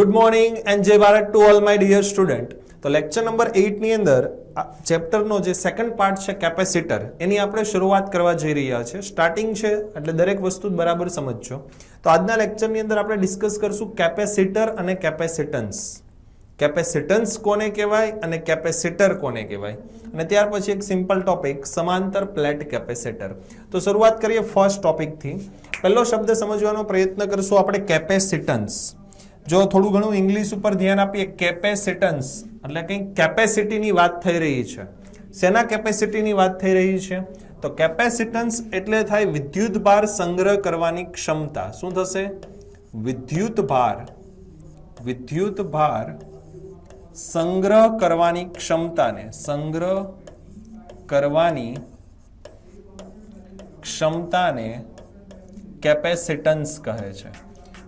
Good morning and જય Bharat to all my dear student. તો lecture number 8 ની અંદર ચેપ્ટરનો જે સેકન્ડ પાર્ટ છે કેપેસિટર, એની આપણે શરૂઆત કરવા જઈ રહ્યા છે. સ્ટાર્ટિંગ છે એટલે દરેક વસ્તુ બરાબર સમજજો. તો આજના લેક્ચરની અંદર આપણે ડિસ્કસ કરશું કેપેસિટર અને કેપેસિટન્સ. કેપેસિટન્સ કોને કહેવાય અને કેપેસિટર કોને કહેવાય, અને ત્યાર પછી એક સિમ્પલ ટોપિક સમાંતર પ્લેટ કેપેસિટર. તો શરૂઆત કરીએ ફર્સ્ટ ટોપિકથી. પહેલો શબ્દ સમજવાનો પ્રયત્ન કરશું આપણે કેપેસિટન્સ. જો થોડું ઘણું ઇંગ્લિશ ઉપર ધ્યાન આપીએ, કેપેસિટન્સ એટલે કંઈક કેપેસિટીની વાત થઈ રહી છે. શેના કેપેસિટીની વાત થઈ રહી છે? તો કેપેસિટન્સ એટલે થાય વિદ્યુત ભાર સંગ્રહ કરવાની ક્ષમતા. શું થશે? વિદ્યુત ભાર સંગ્રહ કરવાની ક્ષમતાને કેપેસિટન્સ કહે છે.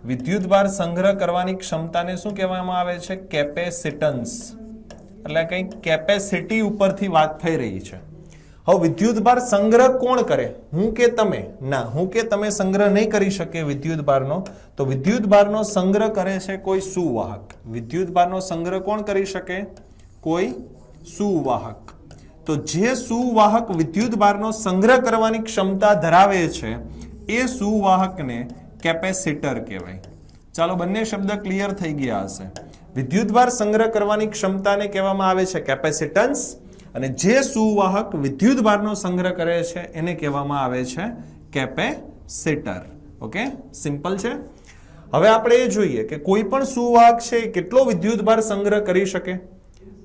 વિદ્યુત ભાર સંગ્રહ કરવાની ક્ષમતાને શું કહેવામાં આવે છે? કેપેસિટન્સ. એટલે કંઈક કેપેસિટી ઉપરથી વાત થઈ રહી છે. હવે વિદ્યુત ભાર સંગ્રહ કોણ કરે? હું કે તમે? ના, હું કે તમે સંગ્રહ નહીં કરી શકે વિદ્યુત ભારનો. તો વિદ્યુત ભારનો સંગ્રહ કરે છે કોઈ સુવાહક. વિદ્યુત ભારનો સંગ્રહ કોણ કરી શકે? કોઈ સુવાહક. તો જે સુવાહક વિદ્યુત ભારનો સંગ્રહ કરવાની ક્ષમતા ધરાવે છે એ સુવાહકને કેપેસિટર કહેવાય. ચાલો, બંને શબ્દ ક્લિયર થઈ ગયા હશે. વિદ્યુત ભાર સંગ્રહ કરવાની ક્ષમતાને કહેવામાં આવે છે કેપેસિટન્સ, અને જે સુવાહક વિદ્યુત ભારનો સંગ્રહ કરે છે એને કહેવામાં આવે છે કેપેસિટર. ઓકે, સિમ્પલ છે. હવે આપણે એ જોઈએ કે કોઈ પણ સુવાહક છે એ કેટલો વિદ્યુત ભાર સંગ્રહ કરી શકે.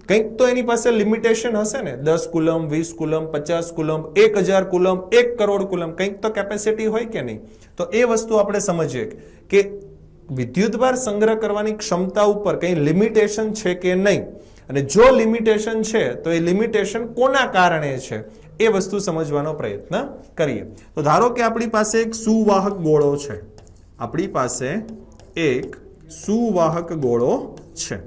કંઈક તો એની પાસે લિમિટેશન હશે ને. 10 coulomb, 20 coulomb, 50 coulomb, 1000 coulomb, 1 crore coulomb, કંઈક તો કેપેસિટી હોય કે નહીં? તો એ વસ્તુ આપણે સમજીએ કે વિદ્યુત ભાર સંગ્રહ કરવાની ક્ષમતા ઉપર કંઈ લિમિટેશન છે કે નહીં, અને જો લિમિટેશન છે તો એ લિમિટેશન કોના કારણે છે એ વસ્તુ સમજવાનો પ્રયત્ન કરીએ. તો ધારો કે આપણી પાસે એક સુવાહક ગોળો છે. આપણી પાસે એક સુવાહક ગોળો છે.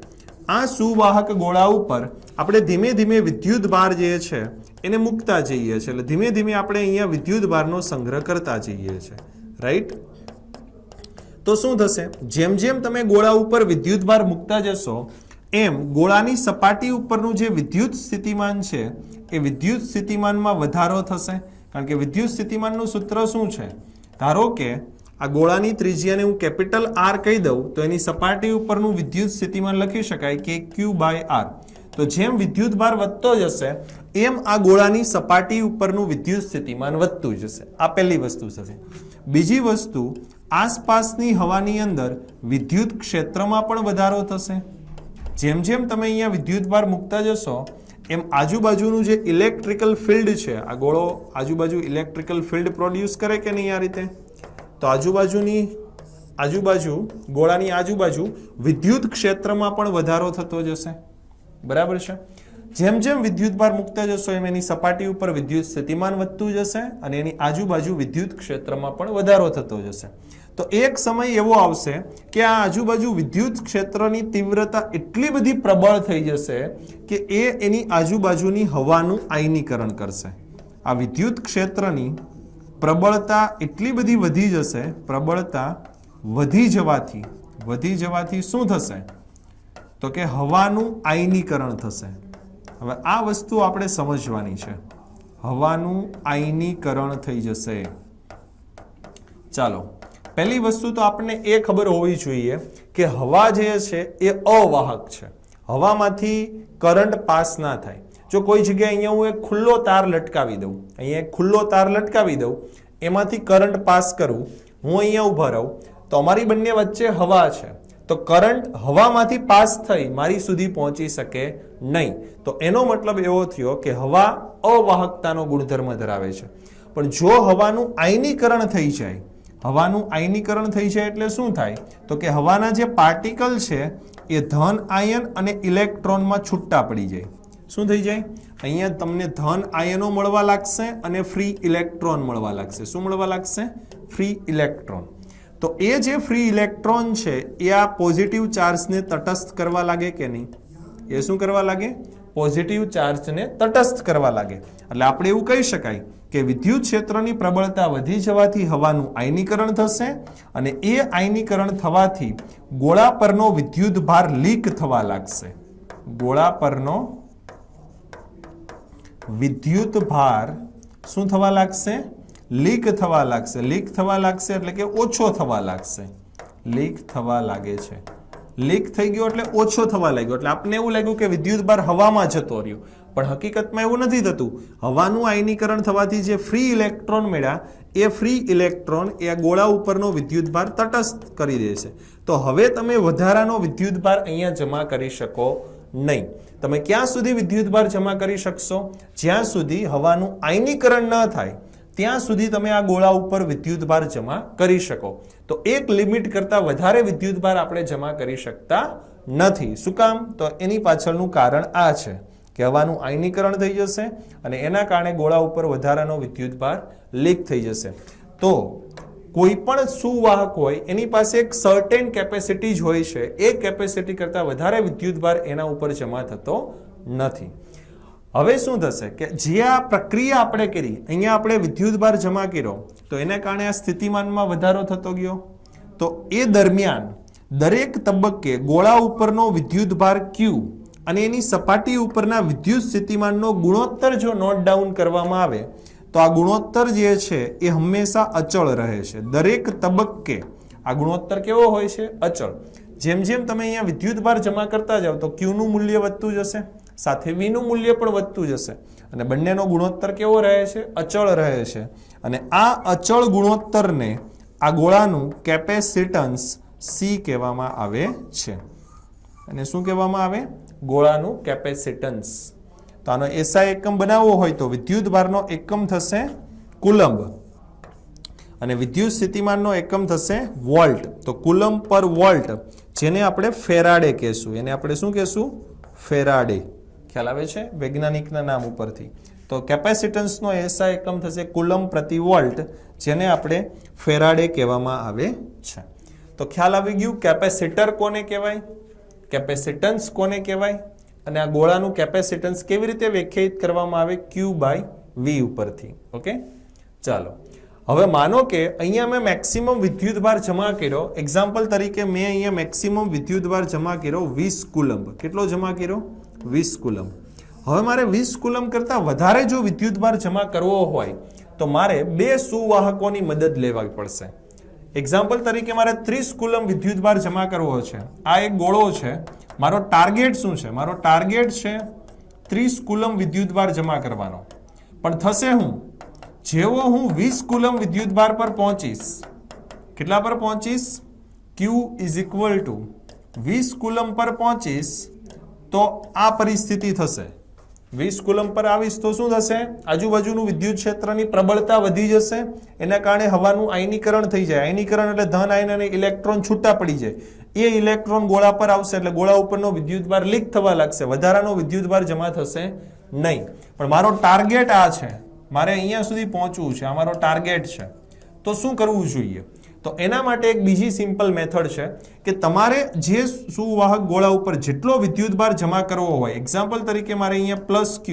આ સુવાહક ગોળા ઉપર આપણે ધીમે ધીમે વિદ્યુત ભાર જે છે એને મૂકતા જઈએ છીએ. એટલે ધીમે ધીમે આપણે અહીંયા વિદ્યુત ભારનો સંગ્રહ કરતા જઈએ છીએ. રાઈટ? તો શું થશે? જેમ જેમ તમે ગોળા ઉપર વિદ્યુત ભાર મૂકતા જશો એમ ગોળાની સપાટી ઉપરનું જે વિદ્યુત સ્થિતિમાન છે એ વિદ્યુત સ્થિતિમાનમાં વધારો થશે. કારણ કે વિદ્યુત સ્થિતિમાનનું સૂત્ર શું છે? ધારો કે આ ગોળાની ત્રિજ્યાને હું કેપિટલ R કહી દઉં તો એની સપાટી ઉપરનું વિદ્યુત સ્થિતિમાન લખી શકાય કે Q/R. તો જેમ વિદ્યુત ભાર વધતો જશે એમ આ ગોળાની સપાટી ઉપરનું વિદ્યુત સ્થિતિમાન વધતું જશે. આ પહેલી વસ્તુ થશે. બીજી વસ્તુ, આસપાસની હવાની અંદર વિદ્યુત ક્ષેત્રમાં પણ વધારો થશે. જેમ જેમ તમે અહીંયા વિદ્યુત ભાર મૂકતા જશો એમ આજુબાજુનું જે ઇલેક્ટ્રિકલ ફિલ્ડ છે, આ ગોળો આજુબાજુ ઇલેક્ટ્રિકલ ફિલ્ડ પ્રોડ્યુસ કરે કે નહીં? આ રીતે તો ગોળાની આજુબાજુ વિદ્યુત ક્ષેત્રમાં પણ વધારો થતો જશે. બરાબર છે? જેમ જેમ વિદ્યુત ભાર મૂકતા જશો એમ એની સપાટી ઉપર વિદ્યુત સ્થિતિમાન વધતું જશે અને એની આજુબાજુ વિદ્યુત ક્ષેત્રમાં પણ વધારો થતો જશે. તો એક સમય એવો આવશે કે આ આજુબાજુ વિદ્યુત ક્ષેત્રની તીવ્રતા એટલી બધી પ્રબળ થઈ જશે કે એ એની આજુબાજુની હવાનું આયનીકરણ કરશે. આ વિદ્યુત ક્ષેત્રની પ્રબળતા એટલી બધી વધી જશે, પ્રબળતા વધી જવાથી શું થશે? તો કે હવાનું આયનીકરણ થશે. હવે આ વસ્તુ આપણે સમજવાની છે. હવાનું આયનીકરણ થઈ જશે. ચાલો, પહેલી વસ્તુ તો આપણને એ ખબર હોવી જોઈએ કે હવા જે છે એ અવાહક છે. હવામાંથી કરંટ પાસ ના થાય. જો કોઈ જગ્યાએ અહીંયા હું એક ખુલ્લો તાર લટકાવી દઉં, એમાંથી કરંટ પાસ કરું, હું અહીંયા ઊભા રહું, તો અમારી બંને વચ્ચે હવા છે, તો કરંટ હવામાંથી પાસ થઈ મારી સુધી પહોંચી શકે નહીં. તો એનો મતલબ એવો થયો કે હવા અવાહકતાનો ગુણધર્મ ધરાવે છે. પણ જો હવાનું આયનીકરણ થઈ જાય, એટલે શું થાય? તો કે હવાના જે પાર્ટિકલ છે એ ધન આયન અને ઇલેક્ટ્રોનમાં છૂટા પડી જાય. શું થઈ જાય? અહીંયા તમને ધન આયનો મળવા લાગશે અને ફ્રી ઇલેક્ટ્રોન મળવા લાગશે. શું મળવા લાગશે? Free electron. તો એ જે ફ્રી ઇલેક્ટ્રોન છે એ આ પોઝિટિવ ચાર્જને તટસ્થ કરવા લાગે કે નહીં? એ શું કરવા લાગે? પોઝિટિવ ચાર્જને તટસ્થ કરવા લાગે. એટલે આપણે એવું કહી શકાય કે વિદ્યુત ક્ષેત્રની પ્રબળતા વધી જવાથી હવાનું આયનીકરણ થશે અને એ આયનીકરણ થવાથી ગોળા પરનો વિદ્યુત ભાર લીક થવા લાગશે. ગોળા પરનો વિદ્યુત ભાર શું થવા લાગશે? લીક થવા લાગશે. લીક થવા લાગશે એટલે કે ઓછો થવા લાગશે. લીક થવા લાગે છે. લીક થઈ ગયો એટલે ઓછો થવા લાગ્યો, એટલે આપને એવું લાગ્યું કે વિદ્યુત ભાર હવામાં જતો રહ્યો, પણ હકીકતમાં એવું નથી થતું. હવાનું આયનીકરણ થવાથી જે ફ્રી ઇલેક્ટ્રોન મળ્યા એ ફ્રી ઇલેક્ટ્રોન એ ગોળા ઉપરનો વિદ્યુત ભાર તટસ્થ કરી દે છે. તો હવે તમે વધારાનો વિદ્યુત ભાર અહીંયા જમા કરી શકો નહીં. તમે ક્યાં સુધી વિદ્યુત ભાર જમા કરી શકશો? જ્યાં સુધી હવાનું આયનીકરણ ન થાય ત્યાં સુધી તમે આ ગોળા ઉપર વિદ્યુત ભાર જમા કરી શકો. તો એક લિમિટ કરતા વધારે વિદ્યુત ભાર આપણે જમા કરી શકતા નથી. શું કામ? તો એની પાછળનું કારણ આ છે કે હવાનું આયનીકરણ થઈ જશે અને એના કારણે ગોળા ઉપર વધારાનો વિદ્યુત ભાર લીક થઈ જશે. તો કોઈ પણ સુવાહક હોય એની પાસે એક સર્ટેન કેપેસિટી જ હોય છે. એ કેપેસિટી કરતા વધારે વિદ્યુત ભાર એના ઉપર જમા થતો નથી. હવે શું થશે કે જે આ પ્રક્રિયા આપણે કરી, અહીંયા આપણે વિદ્યુત ભાર જમા કર્યો તો એને કારણે આ સ્થિતિમાનમાં વધારો થતો ગયો. તો એ દરમિયાન દરેક તબક્કે ગોળા ઉપરનો વિદ્યુત ભાર Q અને એની સપાટી ઉપરના વિદ્યુત સ્થિતિમાનનો ગુણોત્તર જો નોટ ડાઉન કરવામાં આવે તો આ ગુણોત્તર જે છે એ હંમેશા અચળ રહે છે. દરેક તબક્કે આ ગુણોત્તર કેવો હોય છે? અચળ. જેમ જેમ તમે અહીંયા વિદ્યુત ભાર જમા કરતા જાવ તો Q નું મૂલ્ય વધતું જશે, સાથે V નું મૂલ્ય પણ વધતું જશે અને બંનેનો ગુણોત્તર કેવો રહે છે? અચળ રહે છે. અને આ અચળ ગુણોત્તરને આ ગોળાનું કેપેસિટન્સ C કહેવામાં આવે છે. અને શું કહેવામાં આવે? ગોળાનું કેપેસિટન્સ. તો આનો SI એકમ બનાવવો હોય તો વિદ્યુત ભારનો એકમ થશે કુલંબ અને વિદ્યુત સ્થિતિમાનનો એકમ થશે વોલ્ટ. તો કુલંબ પર વોલ્ટ, જેને આપણે ફેરાડે કહેશું. એને આપણે શું કહેશું? ફેરાડે. ખ્યાલ આવે છે વૈજ્ઞાનિકના નામ ઉપરથી. તો કેપેસિટન્સનો SI એકમ થશે કુલંબ પ્રતિ વોલ્ટ, જેને આપણે ફેરાડે કહેવામાં આવે છે. તો ખ્યાલ આવી ગયું કેપેસિટર કોને કહેવાય, કેપેસિટન્સ કોને કહેવાય અને આ ગોળાનું કેપેસિટન્સ કેવી રીતે વ્યાખ્યાયિત કરવામાં આવે? Q/V ઉપરથી. ઓકે, ચાલો હવે માનો કે અહીંયા મેં મેક્સિમમ વિદ્યુત ભાર જમા કર્યો. એક્ઝામ્પલ તરીકે મેં અહીંયા મેક્સિમમ વિદ્યુત ભાર જમા કર્યો 20 કુલંબ. કેટલો જમા કર્યો? 20 કુલંબ. હવે મારે 20 કુલંબ કરતા વધારે જો વિદ્યુત ભાર જમા કરવો હોય તો મારે બે સુવાહકોની મદદ લેવી પડશે. એક્ઝામ્પલ તરીકે મારે 30 કુલંબ વિદ્યુત ભાર જમા કરવો છે. આ એક ગોળો છે. મારો ટાર્ગેટ શું છે? મારો ટાર્ગેટ છે 30 કુલંબ વિદ્યુત ભાર જમા કરવાનો. પણ થશે હું જેવો હું 20 કુલંબ વિદ્યુત ભાર પર પહોંચીશ, કેટલા પર પહોંચીશ? Q = 20 કુલંબ પર પહોંચીશ તો આ પરિસ્થિતિ થશે. 20 કુલંબ પર આવીશ તો શું થશે? આજુબાજુનું વિદ્યુત ક્ષેત્રની પ્રબળતા વધી જશે. એના કારણે હવાનું આયનીકરણ થઈ જાય. આયનીકરણ એટલે ધન આયન અને ઇલેક્ટ્રોન છૂટા પડી જાય. એ ઇલેક્ટ્રોન ગોળા પર આવશે એટલે ગોળા ઉપરનો વિદ્યુત ભાર લીક થવા લાગશે. વધારાનો વિદ્યુત ભાર જમા થશે નહીં. પણ મારો ટાર્ગેટ આ છે, મારે અહીંયા સુધી પહોંચવું છે, આ મારો ટાર્ગેટ છે. તો શું કરવું જોઈએ? તો એના માટે એક બીજી સિમ્પલ મેથડ છે કે તમારે જે સુવાહક ગોળા ઉપર જેટલો વિદ્યુત ભાર જમા કરવો હોય, એક્ઝામ્પલ તરીકે મારે અહીંયા +Q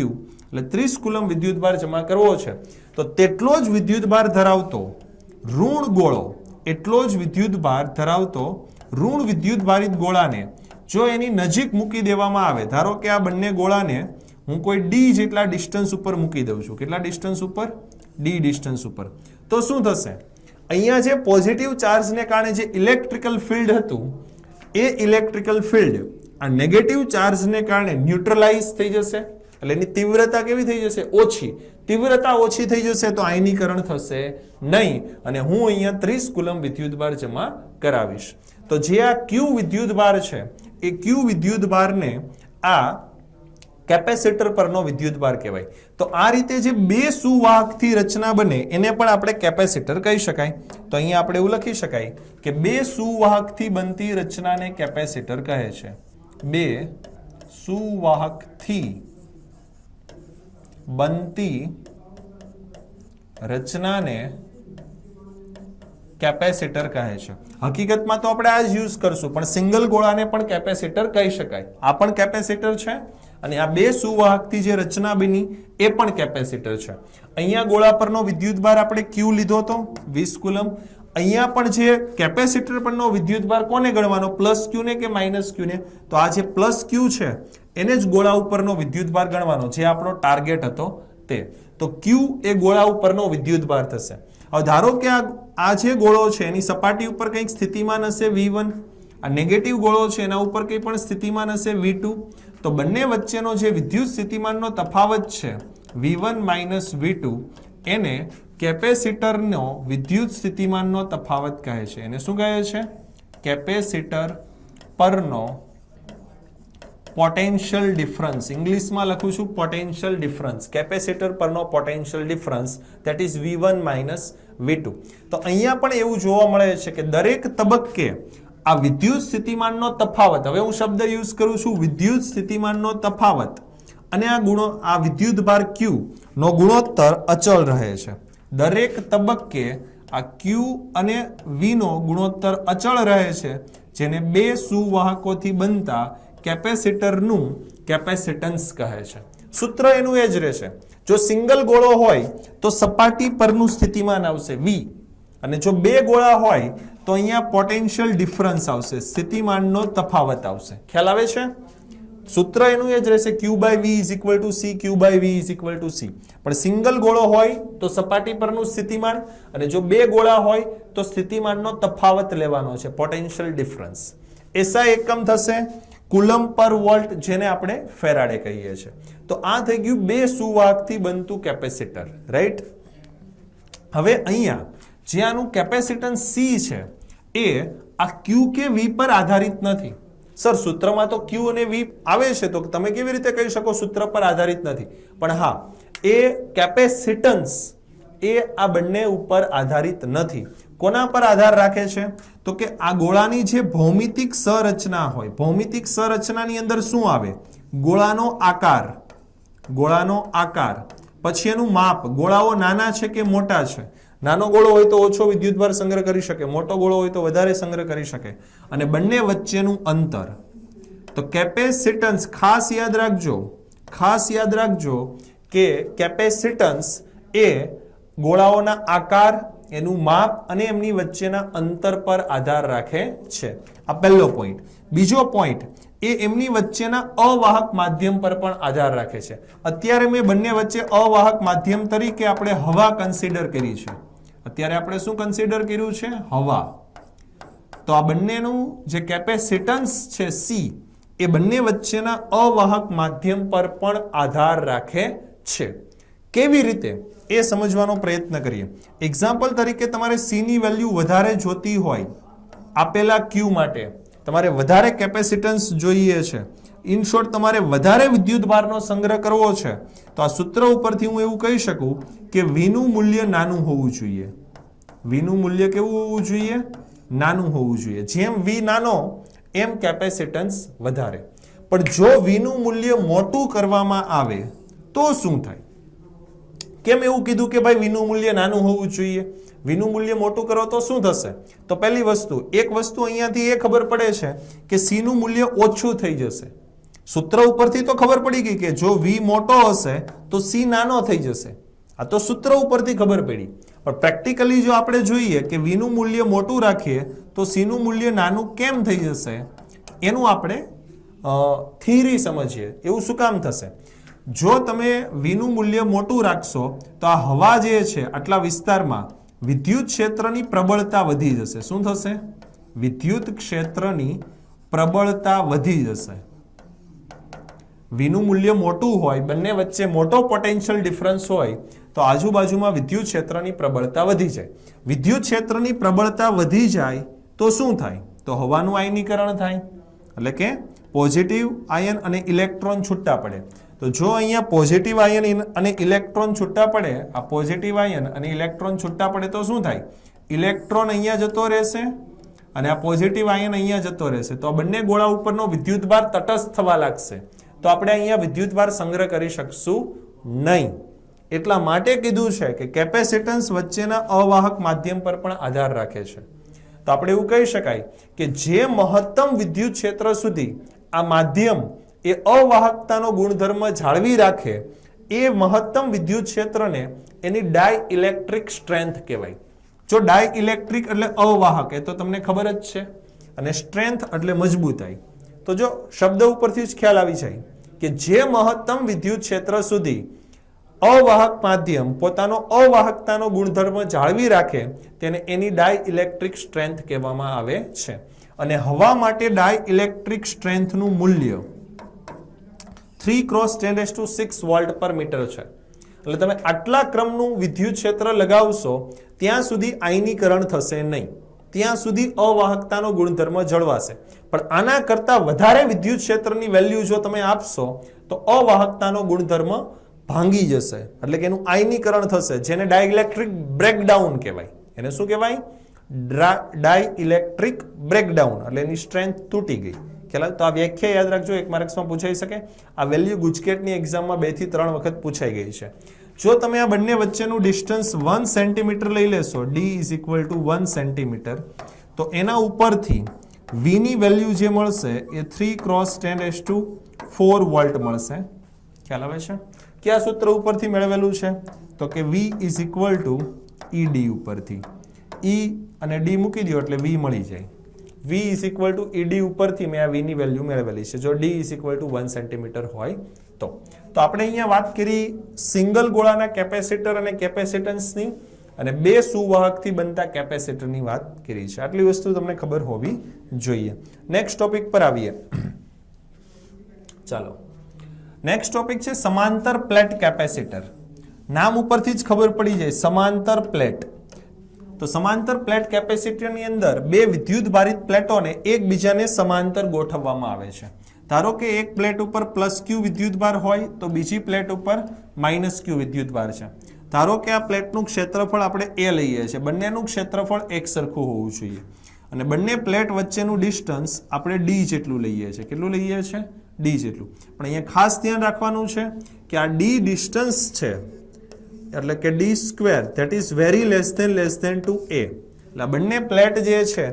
એટલે 30 કુલંબ વિદ્યુત ભાર જમા કરવો છે, તો તેટલો જ વિદ્યુત ભાર ધરાવતો ઋણ ગોળો, એટલો જ વિદ્યુત ભાર ધરાવતો ઋણ વિદ્યુત ભારિત ગોળાને જો એની નજીક મૂકી દેવામાં આવે, ધારો કે આ બંને ગોળાને હું કોઈ d જેટલા ડિસ્ટન્સ ઉપર મૂકી દઉં છું. કેટલા ડિસ્ટન્સ ઉપર? d ડિસ્ટન્સ ઉપર. તો શું થશે? અહીંયા જે પોઝિટિવ ચાર્જને કારણે જે ઇલેક્ટ્રિકલ ફિલ્ડ હતું એ ઇલેક્ટ્રિકલ ફિલ્ડ આ નેગેટિવ ચાર્જને કારણે ન્યુટ્રલાઇઝ થઈ જશે. એટલે એની તીવ્રતા કેવી થઈ જશે? ઓછી. તીવ્રતા ઓછી થઈ જશે તો આયનીકરણ થશે નહીં અને હું અહીંયા 30 કુલંબ વિદ્યુત ભાર જમા કરાવીશ. તો જે આ Q વિદ્યુત ભાર છે એ Q વિદ્યુત ભારને આ કેપેસિટર પરનો વિદ્યુત ભાર કહેવાય. તો આ રીતે જે બે સુવાહકથી રચના બને એને પણ આપણે કેપેસિટર કહી શકાય. તો અહીંયા આપણે એવું લખી શકાય કે બે સુવાહકથી બનતી રચનાને કેપેસિટર કહે છે. બે સુવાહકથી બનતી રચનાને કેપેસિટર કહે છે. હકીકતમાં તો આપણે આ જ યુઝ કરશું, પણ સિંગલ ગોળાને પણ કેપેસિટર કહી શકાય. આ પણ કેપેસિટર છે અને આ બે સુવાહકથી જે રચના બની એ પણ કેપેસિટર છે. અહીંયા ગોળા પરનો વિદ્યુતભાર આપણે Q લીધો હતો 20 કુલમ. અહીંયા પણ જે કેપેસિટર પરનો વિદ્યુતભાર કોને ગણવાનો, પ્લસ Q ને કે માઇનસ Q ને? તો આ જે પ્લસ Q છે એને જ ગોળા ઉપરનો વિદ્યુતભાર ગણવાનો, જે આપણો ટાર્ગેટ હતો તે. તો Q એ ગોળા ઉપરનો વિદ્યુતભાર થશે. હવે ધારો કે આ જે ગોળો છે એની સપાટી ઉપર કંઈક સ્થિતિમાન હશે V1, આ નેગેટિવ ગોળો છે એના ઉપર કંઈ પણ સ્થિતિમાન હશે V2. તો બંને વચ્ચેનો જે વિદ્યુત સ્થિતિમાનનો તફાવત છે V1 માઇનસ V2 એને કેપેસિટરનો વિદ્યુત સ્થિતિમાનનો તફાવત કહે છે. એને શું કહે છે? કેપેસિટર પરનો પોટેન્શિયલ ડિફરન્સ. ઇંગ્લિશમાં લખું છું પોટેન્શિયલ ડિફરન્સ. કેપેસિટર પરનો potential difference that is V1 minus V2. તો અહીંયા પણ એવું જોવા મળે છે કે દરેક તબક્કે આ વિદ્યુત સ્થિતિમાનનો તફાવત, હવે હું શબ્દ યુઝ કરું છું વિદ્યુત સ્થિતિમાનનો તફાવત, અને આ વિદ્યુતભાર Q નો ગુણોત્તર અચળ રહે છે. દરેક તબક્કે આ Q અને V નો ગુણોત્તર અચળ રહે છે, જેને બે સુવાહકોથી બનતા કેપેસિટરનું કેપેસિટન્સ કહે છે. સૂત્ર એનું એ જ રહેશે. જો સિંગલ ગોળો હોય તો સપાટી પરનું સ્થિતિમાન આવશે V, અને જો બે ગોળા હોય તો અહીંયા પોટેન્શિયલ ડિફરન્સ આવશે, સ્થિતિમાનનો તફાવત આવશે. ખ્યાલ આવે છે? સૂત્ર એનું એ જ રહેશે Q by V is equal to C, Q by V is equal to C. પણ સિંગલ ગોળો હોય તો સપાટી પરનું સ્થિતિમાન, અને જો બે ગોળા હોય તો સ્થિતિમાનનો તફાવત લેવાનો છે, પોટેન્શિયલ ડિફરન્સ. એસઆ એકમ થશે કુલમ પર વોલ્ટ, જેને આપણે ફેરાડે કહીએ છીએ. તો આ થઈ ગયું બે સુવાહકથી બનતું કેપેસિટર, રાઈટ? હવે અહીંયા જે આનું કેપેસિટન્સ C છે એ આ Q કે V પર આધારિત નથી. સર સૂત્રમાં તો Q અને V આવે છે, તો તમે કેવી રીતે કહી શકો સૂત્ર પર આધારિત નથી? પણ હા, એ કેપેસિટન્સ એ આ બંને ઉપર આધારિત નથી. કોના પર આધાર રાખે છે? તો કે આ ગોળાની જે ભૌમિતિક સંરચના હોય, ભૌમિતિક સંરચનાની અંદર શું આવે? ગોળાનો આકાર, ગોળાનો આકાર, પછી એનું માપ. ગોળાઓ નાના છે કે મોટા છે? નાનો ગોળો હોય તો ઓછો વિદ્યુતભાર સંગ્રહ કરી શકે, મોટો ગોળો હોય તો વધારે સંગ્રહ કરી શકે. અને બંને વચ્ચેનું અંતર. તો કેપેસિટન્સ, ખાસ યાદ રાખજો, ખાસ યાદ રાખજો કે કેપેસિટન્સ એ ગોળાઓના આકાર, એનું માપ અને એમની વચ્ચેના અંતર પર આધાર રાખે છે. આ પહેલો પોઈન્ટ. બીજો પોઈન્ટ એ એમની વચ્ચેના અવાહક માધ્યમ પર પણ આધાર રાખે છે. અત્યારે મેં બંને વચ્ચે અવાહક માધ્યમ તરીકે આપણે હવા કન્સિડર કરી છે. અત્યારે આપણે શું કન્સિડર કર્યું છે? હવા. તો આ બંનેનું જે કેપેસિટન્સ છે C એ બંને વચ્ચેના અવાહક માધ્યમ પર પણ આધાર રાખે છે. કેવી રીતે એ સમજવાનો પ્રયત્ન કરીએ. એક્ઝામ્પલ તરીકે તમારે C ની વેલ્યુ વધારે જોતી હોય, આપેલા Q માટે તમારે વધારે કેપેસિટન્સ જોઈએ છે, ઇન શોર્ટ તમારે વધારે વિદ્યુતભારનો સંગ્રહ કરવો છે, તો આ સૂત્ર ઉપરથી હું એવું કહી શકું કે V નું મૂલ્ય નાનું હોવું જોઈએ. V નું મૂલ્ય કેવું હોવું જોઈએ? નાનું હોવું જોઈએ. જેમ V નાનો એમ કેપેસિટન્સ વધારે. પણ જો V નું મૂલ્ય મોટું કરવામાં આવે તો શું થાય? કેમ એવું કીધું કે ભાઈ V નું મૂલ્ય નાનું હોવું જોઈએ? V નું મૂલ્ય મોટું કરો તો શું થશે? તો પહેલી વસ્તુ, એક વસ્તુ અહીંયાથી એ ખબર પડે છે કે C નું મૂલ્ય ઓછું થઈ જશે. સૂત્ર ઉપરથી તો ખબર પડી ગઈ કે જો V મોટો હશે તો C નાનો થઈ જશે. આ તો સૂત્ર ઉપરથી ખબર પડી. પણ પ્રેક્ટિકલી જો આપણે જોઈએ કે V નું મૂલ્ય મોટું રાખીએ તો C નું મૂલ્ય નાનું કેમ થઈ જશે, એનું આપણે થિયરી સમજીએ. એવું શું કામ થશે? જો તમે V નું મૂલ્ય મોટું રાખશો તો આ હવા જે છે આટલા વિસ્તારમાં વિદ્યુત ક્ષેત્રની પ્રબળતા વધી જશે. શું થશે? વિદ્યુત ક્ષેત્રની પ્રબળતા વધી જશે. V નું મૂલ્ય મોટું હોય, બંને વચ્ચે મોટો પોટેન્શિયલ ડિફરન્સ હોય, તો આજુબાજુમાં વિદ્યુત ક્ષેત્રની પ્રબળતા વધી જાય. વિદ્યુત ક્ષેત્રની પ્રબળતા વધી જાય તો શું થાય? તો હવાનું આયનીકરણ થાય, એટલે કે પોઝિટિવ આયન અને ઇલેક્ટ્રોન છૂટા પડે. તો જો અહીંયા પોઝિટિવ આયન અને ઇલેક્ટ્રોન છૂટા પડે, આ પોઝિટિવ આયન અને ઇલેક્ટ્રોન છૂટા પડે તો શું થાય? ઇલેક્ટ્રોન અહીંયા જતો રહેશે અને આ પોઝિટિવ આયન અહીંયા જતો રહેશે. તો આ બંને ગોળા ઉપરનો વિદ્યુતભાર તટસ્થ થવા લાગશે. તો આપણે અહીંયા વિદ્યુતભાર સંગ્રહ કરી શકશું નહીં. એટલા માટે કીધું છે કે કેપેસિટન્સ વચ્ચેના અવાહક માધ્યમ પર પણ આધાર રાખે છે. તો આપણે એવું કહી શકાય કે જે મહત્તમ વિદ્યુત ક્ષેત્ર સુધી આ માધ્યમ એ અવાહકતાનો ગુણધર્મ જાળવી રાખે એ મહત્તમ વિદ્યુત ક્ષેત્રને એની ડાઇઇલેક્ટ્રિક સ્ટ્રેન્થ કહેવાય. જો ડાઇઇલેક્ટ્રિક એટલે અવાહક, એ તો તમને ખબર જ છે, અને સ્ટ્રેન્થ એટલે મજબૂતાઈ. તો જો શબ્દ ઉપરથી જ ખ્યાલ આવી જાય કે જે મહત્તમ વિદ્યુત ક્ષેત્ર સુધી અવાહક માધ્યમ પોતાનો અવાહકતાનો ગુણધર્મ જાળવી રાખે તેને એની ડાઇઇલેક્ટ્રિક સ્ટ્રેન્થ કહેવામાં આવે છે. અને હવા માટે ડાઇઇલેક્ટ્રિક સ્ટ્રેન્થનું મૂલ્ય 3 × 10⁶ વોલ્ટ પર મીટર છે. એટલે તમે આટલા ક્રમનું વિદ્યુત ક્ષેત્ર લગાવશો ત્યાં સુધી આયનીકરણ થશે નહીં, ત્યાં સુધી અવાહકતાનો ગુણધર્મ જળવાશે. પણ આના કરતા વધારે વિદ્યુત ક્ષેત્રની વેલ્યુ જો તમે આપશો તો અવાહકતાનો ગુણધર્મ ભાંગી જશે, એટલે કે એનું આયનીકરણ થશે, જેને ડાઇઇલેક્ટ્રિક બ્રેકડાઉન કહેવાય. એને શું કહેવાય? ડાઇઇલેક્ટ્રિક બ્રેકડાઉન, એટલે એની સ્ટ્રેન્થ તૂટી ગઈ. ખ્યાલ? તો આ વ્યાખ્યા યાદ રાખજો, 1 માર્ક્સમાં પૂછાઈ શકે. આ વેલ્યુ ગુજકેટની એક્ઝામમાં 2 થી 3 વખત પૂછાઈ ગઈ છે. જો તમે આ બંને વચ્ચેનું ડિસ્ટન્સ 1 સેન્ટીમીટર લઈ લેશો, d = 1 સેન્ટીમીટર, તો એના ઉપરથી v ની વેલ્યુ જે મળશે એ 3 × 10⁴ વોલ્ટ મળશે. ખ્યાલ આવે છે? કયા સૂત્ર ઉપરથી મેળવેલું છે? તો કે v = ED ઉપરથી. E અને d મૂકી દો એટલે v મળી જાય. v = ED ઉપરથી મેં આ v ની વેલ્યુ મેળવેલી છે, જો d = 1 સેન્ટીમીટર હોય તો. તો આપણે અહીંયા વાત કરી સિંગલ ગોળાના કેપેસિટર અને કેપેસિટન્સની, અને બે સુવાહકથી બનતા કેપેસિટરની વાત કરી છે. આટલી વસ્તુ તમને ખબર હોવી જોઈએ. નેક્સ્ટ ટોપિક પર આવીએ. ચાલો, નેક્સ્ટ ટોપિક છે સમાંતર પ્લેટ કેપેસિટર. નામ ઉપરથી જ ખબર પડી જાય, સમાંતર પ્લેટ. તો સમાંતર પ્લેટ કેપેસિટરની અંદર બે વિદ્યુત ભારિત પ્લેટોને એકબીજાને સમાંતર ગોઠવવામાં આવે છે. ધારો કે એક પ્લેટ ઉપર +Q વિદ્યુતભાર હોય તો બીજી પ્લેટ ઉપર -Q વિદ્યુતભાર છે. ધારો કે આ પ્લેટનું ક્ષેત્રફળ આપણે A લઈએ છીએ, બંનેનું ક્ષેત્રફળ એક સરખું હોવું જોઈએ, અને બંને પ્લેટ વચ્ચેનું ડિસ્ટન્સ આપણે d જેટલું લઈએ છીએ. કેટલું લઈએ છીએ? d જેટલું. પણ અહીંયા ખાસ ધ્યાન રાખવાનું છે કે આ d ડિસ્ટન્સ છે, એટલે કે d² that is very less than to a. એટલે બંને પ્લેટ જે છે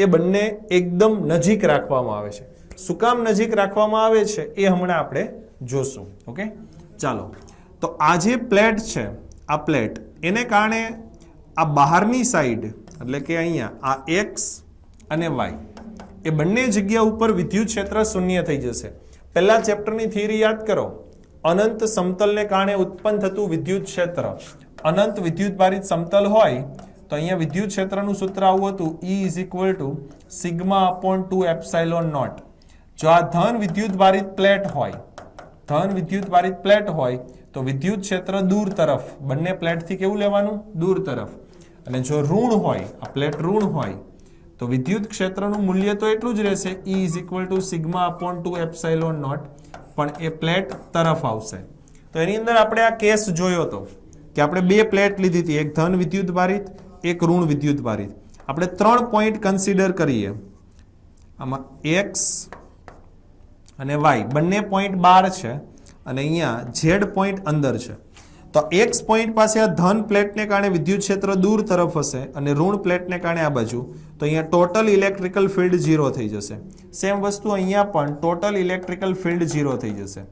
એ બંને એકદમ નજીક રાખવામાં આવે છે. શું કામ નજીક રાખવામાં આવે છે એ હમણાં આપણે જોશું. ઓકે, ચાલો. તો આ જે પ્લેટ છે, આ પ્લેટ, એને કારણે આ બહારની સાઈડ, એટલે કે અહીંયા આ x અને y, એ બંને જગ્યા ઉપર વિદ્યુત ક્ષેત્ર શૂન્ય થઈ જશે. પહેલા ચેપ્ટરની થિયરી યાદ કરો. અનંત સમતલને કારણે ઉત્પન્ન થતું વિદ્યુત ક્ષેત્ર, અનંત વિદ્યુત ભારિત સમતલ હોય તો અહીંયા વિદ્યુત ક્ષેત્રનું સૂત્ર આવું હતું, E = σ/2ε0. જો આ ધન વિદ્યુત ભારિત પ્લેટ હોય, ધન વિદ્યુત ભારિત પ્લેટ હોય તો વિદ્યુત ક્ષેત્ર દૂર તરફ, બંને પ્લેટથી કેવું લેવાનું? દૂર તરફ. અને જો ઋણ હોય, આ પ્લેટ ઋણ હોય તો વિદ્યુત ક્ષેત્રનું મૂલ્ય તો એટલું જ રહેશે, E = σ/2ε0, પણ એ પ્લેટ તરફ આવશે. તો એની અંદર આપણે આ કેસ જોયો હતો કે આપણે બે પ્લેટ લીધી હતી, એક ધન વિદ્યુત ભારિત, એક ઋણ વિદ્યુત ભારિત. આપણે 3 પોઈન્ટ કન્સિડર કરીએ. આમાં x અને y બંને પોઈન્ટ બહાર છે, અને અહીંયા z પોઈન્ટ અંદર છે. તો x પોઈન્ટ પાસે આ ધન પ્લેટને કારણે વિદ્યુત ક્ષેત્ર દૂર તરફ હશે, અને ઋણ પ્લેટને કારણે આ બાજુ, તો અહીંયા ટોટલ ઇલેક્ટ્રિકલ ફિલ્ડ 0 થઈ જશે. સેમ વસ્તુ અહીંયા પણ ટોટલ ઇલેક્ટ્રિકલ ફિલ્ડ 0 થઈ જશે.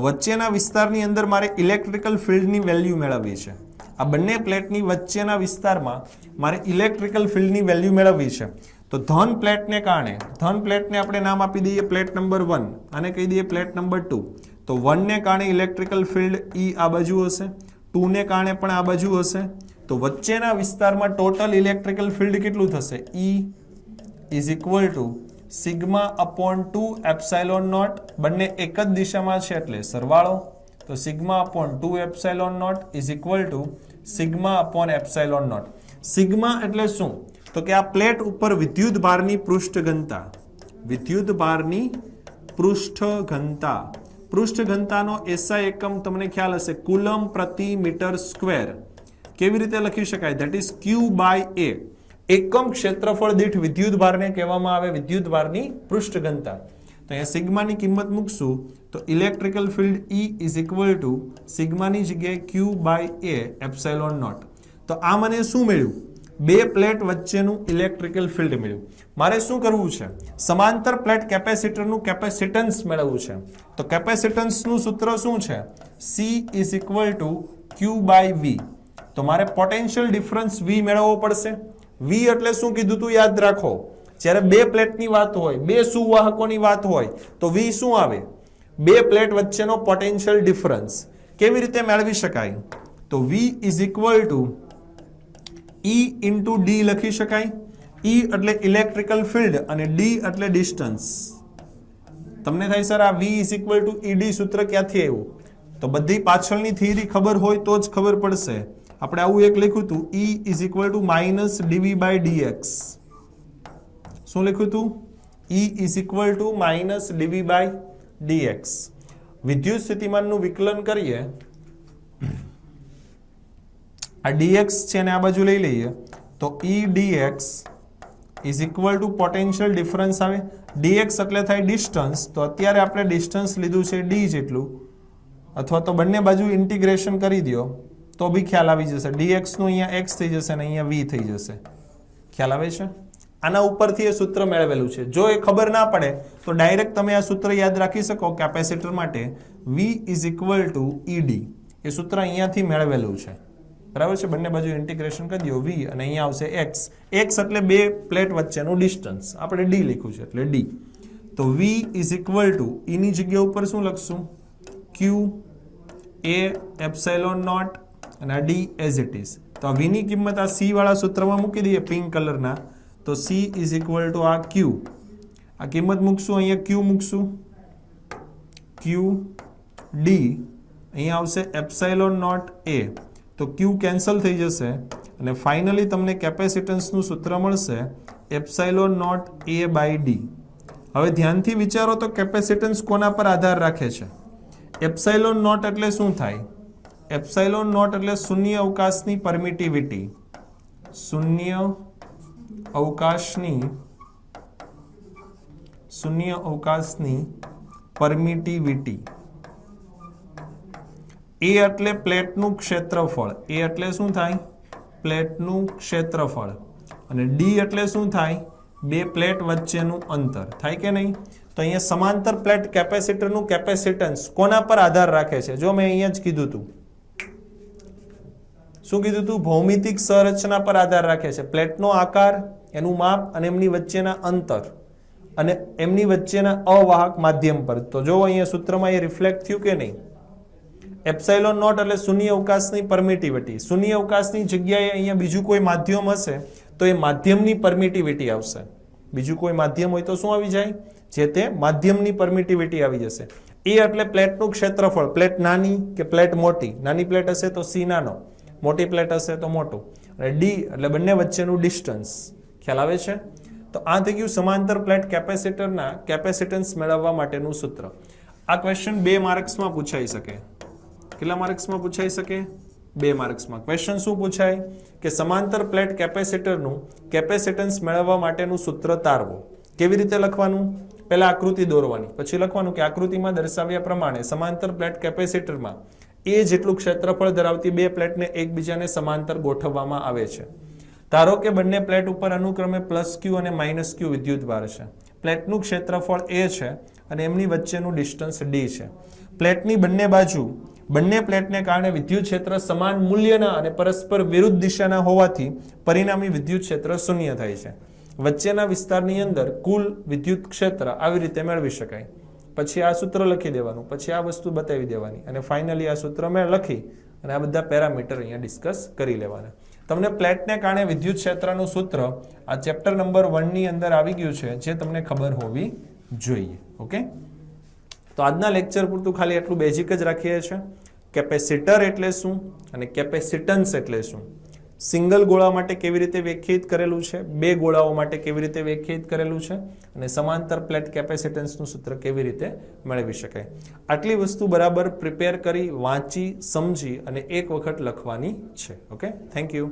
વચ્ચેના વિસ્તારની અંદર મારે ઇલેક્ટ્રિકલ ફિલ્ડની વેલ્યુ મેળવવી છે. આ બંને પ્લેટની વચ્ચેના વિસ્તારમાં મારે ઇલેક્ટ્રિકલ ફિલ્ડની વેલ્યુ મેળવવી છે. તો ધન પ્લેટને કારણે, ધન પ્લેટને આપણે નામ આપી દઈએ પ્લેટ નંબર 1, અને કહી દઈએ પ્લેટ નંબર 2. તો 1 ને કારણે ઇલેક્ટ્રિકલ ફિલ્ડ E આ બાજુ હશે, 2 ને કારણે પણ આ બાજુ હશે. તો વચ્ચેના વિસ્તારમાં ટોટલ ઇલેક્ટ્રિકલ ફિલ્ડ કેટલું થશે? E = σ/2ε0. બંને એક જ દિશામાં છે એટલે સરવાળો. તો σ/2ε0 = σ/ε0. સિગ્મા એટલે શું? તો કે આ પ્લેટ ઉપર વિદ્યુત ભારની પૃષ્ઠ ઘનતા, વિદ્યુત ભારની પૃષ્ઠ ઘનતા, પૃષ્ઠ ઘનતાનો SI એકમ તમને ખ્યાલ હશે, કુલમ પ્રતિ મીટર સ્ક્વેર. કેવી રીતે લખી શકાય? That is Q/A. એકમ ક્ષેત્રફળ દીઠ વિદ્યુત ભારને કહેવામાં આવે વિદ્યુત ભારની પૃષ્ઠ ઘનતા. તો અહીંયા સિગ્માની કિંમત મૂકશું તો ઇલેક્ટ્રિકલ ફિલ્ડ E = સિગ્માની જગ્યાએ Q/A ε0. તો આ મને શું મળ્યું? બે પ્લેટ વચ્ચેનું ઇલેક્ટ્રિકલ ફિલ્ડ મળ્યું. મારે શું કરવું છે? સમાંતર પ્લેટ કેપેસિટરનું કેપેસિટન્સ મેળવવું છે. તો કેપેસિટન્સનું સૂત્ર શું છે? C is equal to Q/V. તો મારે પોટેન્શિયલ ડિફરન્સ V મેળવવો પડશે. V એટલે શું કીધું તું યાદ રાખો. જ્યારે બે પ્લેટની વાત હોય, બે સુવાહકોની વાત હોય તો V શું આવે? બે પ્લેટ વચ્ચેનો પોટેન્શિયલ ડિફરન્સ. કેવી રીતે મેળવી શકાય? તો V is equal to E into D લખી શકાય. E એટલે ઇલેક્ટ્રિકલ ફિલ્ડ અને D એટલે ડિસ્ટન્સ. તમને થાય સર આ V is equal to ED સૂત્ર ક્યાંથી આવ્યું? તો બધી પાછળની થિયરી ખબર હોય તો જ ખબર પડશે. આપણે આવું એક લખ્યું હતું, E is equal to minus dV/dx. શું લખ્યું હતું? E is equal to minus dV/dx. વિદ્યુત સ્થિતિમાનનું વિકલન કરીએ, આ dx છે ને આ બાજુ લઈ લઈએ તો E dx is equal to potential difference આવે. dx એટલે થાય ડિસ્ટન્સ. તો અત્યારે આપણે ડિસ્ટન્સ લીધું છે d જેટલું, અથવા તો બંને બાજુ ઇન્ટિગ્રેશન કરી દો તો બી ખ્યાલ આવી જશે. dx નું અહીંયા x થઈ જશે અને અહીંયા v થઈ જશે. ખ્યાલ આવે છે? આના ઉપરથી એ સૂત્ર મેળવેલું છે. જો એ ખબર ના પડે તો ડાયરેક્ટ તમે આ સૂત્ર યાદ રાખી શકો. કેપેસિટર માટે v is equal to ed. એ સૂત્ર અહીંયાથી મેળવેલું છે. બરાબર છે? બંને બાજુ ઇન્ટિગ્રેશન કરી દો v અને અહીંયા આવશે x. x એટલે બે પ્લેટ વચ્ચેનું ડિસ્ટન્સ. આપણે d લખ્યું છે એટલે d. તો v is equal to e ની જગ્યા ઉપર શું લખશું? q a એપ્સિલોન નોટ અને આ d એઝ ઇટ ઇઝ. તો આ v ની કિંમત આ c વાળા સૂત્રમાં મૂકી દઈએ પિંક કલરના. તો c ઇઝ ઇક્વલ ટુ આ q. આ કિંમત મૂકશું, અહીંયા q મૂકશું, q d, અહીંયા આવશે એપ્સિલોન નોટ a. તો q કેન્સલ થઈ જશે અને ફાઇનલી તમને કેપેસિટન્સનું સૂત્ર મળશે એપ્સિલોન નોટ a/d. હવે ધ્યાનથી વિચારો તો કેપેસિટન્સ કોના પર આધાર રાખે છે? એપ્સિલોન નોટ એટલે શું થાય? એપ્સિલોન નોટ એટલે શૂન્ય અવકાશની પરમિટિવિટી. શૂન્ય અવકાશની પરમિટિવિટી. એ એટલે પ્લેટનું ક્ષેત્રફળ. એ એટલે શું થાય? પ્લેટનું ક્ષેત્રફળ. અને ડી એટલે શું થાય? બે પ્લેટ વચ્ચેનું અંતર. થાય કે નહીં? તો અહીંયા સમાંતર પ્લેટ કેપેસિટરનું કેપેસિટન્સ કોના પર આધાર રાખે છે? જો મેં અહીંયા જ કીધું હતું. શું કીધું હતું? ભૌમિતિક સંરચના પર આધાર રાખે છે. પ્લેટનો આકાર, એનું માપ અને એમની વચ્ચેના અંતર અને એમની વચ્ચેના અવાહક માધ્યમ પર. તો જો અહીંયા સૂત્રમાં એ રિફ્લેક્ટ થયું કે નહીં? એપ્સિલોન નોટ એટલે શૂન્ય અવકાશની પરમિટિવિટી. શૂન્ય અવકાશની જગ્યાએ અહીંયા બીજું કોઈ માધ્યમ હશે તો એ માધ્યમની પરમિટિવિટી આવશે. બીજું કોઈ માધ્યમ હોય તો શું આવી જાય? જે તે માધ્યમની પરમિટિવિટી આવી જશે. એ એટલે પ્લેટનું ક્ષેત્રફળ. પ્લેટ નાની કે પ્લેટ મોટી? નાની પ્લેટ હશે તો c નાનો, મોટી પ્લેટ હશે તો મોટું. અને d એટલે બંને વચ્ચેનું ડિસ્ટન્સ. ખ્યાલ આવે છે? તો આ થઈ ગયું સમાંતર પ્લેટ કેપેસિટરના કેપેસિટન્સ મેળવવા માટેનું સૂત્ર. આ ક્વેશ્ચન 2 માર્ક્સમાં પૂછાઈ શકે. કેટલા માર્ક્સમાં પૂછાઈ શકે? 2 માર્ક્સમાં. ક્વેશ્ચન શું પૂછાય? કે સમાંતર પ્લેટ કેપેસિટરનું કેપેસિટન્સ મેળવવા માટેનું સૂત્ર તારવો. કેવી રીતે લખવાનું? પહેલા આકૃતિ દોરવાની, પછી લખવાનું કે આકૃતિમાં દર્શાવ્યા પ્રમાણે સમાંતર પ્લેટ કેપેસિટરમાં એ જેટલું ક્ષેત્રફળ ધરાવતી બે પ્લેટને એકબીજાને સમાંતર ગોઠવવામાં આવે છે. ધારો કે બંને પ્લેટ ઉપર અનુક્રમે +q અને -q વિદ્યુતભાર છે. પ્લેટનું ક્ષેત્રફળ a છે અને એમની વચ્ચેનું ડિસ્ટન્સ d છે. પ્લેટની બંને બાજુ બંને પ્લેટને કારણે વિદ્યુત ક્ષેત્ર સમાન મૂલ્યના અને પરસ્પર વિરુદ્ધ દિશાના હોવાથી પરિણામી વિદ્યુત ક્ષેત્ર શૂન્ય થાય છે. વચ્ચેના વિસ્તારની અંદર કુલ વિદ્યુત ક્ષેત્ર આવી રીતે મેળવી શકાય. પછી આ સૂત્ર લખી દેવાનું, પછી આ વસ્તુ બતાવી દેવાની અને ફાઇનલી આ સૂત્ર મેં લખી અને આ બધા પેરામીટર અહીંયા ડિસ્કસ કરી લેવાના. તમને પ્લેટને કારણે વિદ્યુત ક્ષેત્રનું સૂત્ર આ ચેપ્ટર નંબર 1 ની અંદર આવી ગયું છે, જે તમને ખબર હોવી જોઈએ. ઓકે, તો આજના લેક્ચર પૂરતું ખાલી એટલું બેઝિક જ રાખીએ છીએ. કેપેસિટર એટલે શું અને કેપેસિટન્સ એટલે શું, સિંગલ ગોળા માટે કેવી રીતે વ્યાખ્યાયિત કરેલું છે, બે ગોળાઓ માટે કેવી રીતે વ્યાખ્યાયિત કરેલું છે અને સમાંતર પ્લેટ કેપેસિટન્સનું સૂત્ર કેવી રીતે મેળવી શકાય. આટલી વસ્તુ બરાબર પ્રિપેર કરી, વાંચી, સમજી અને એક વખત લખવાની છે. Okay, thank you.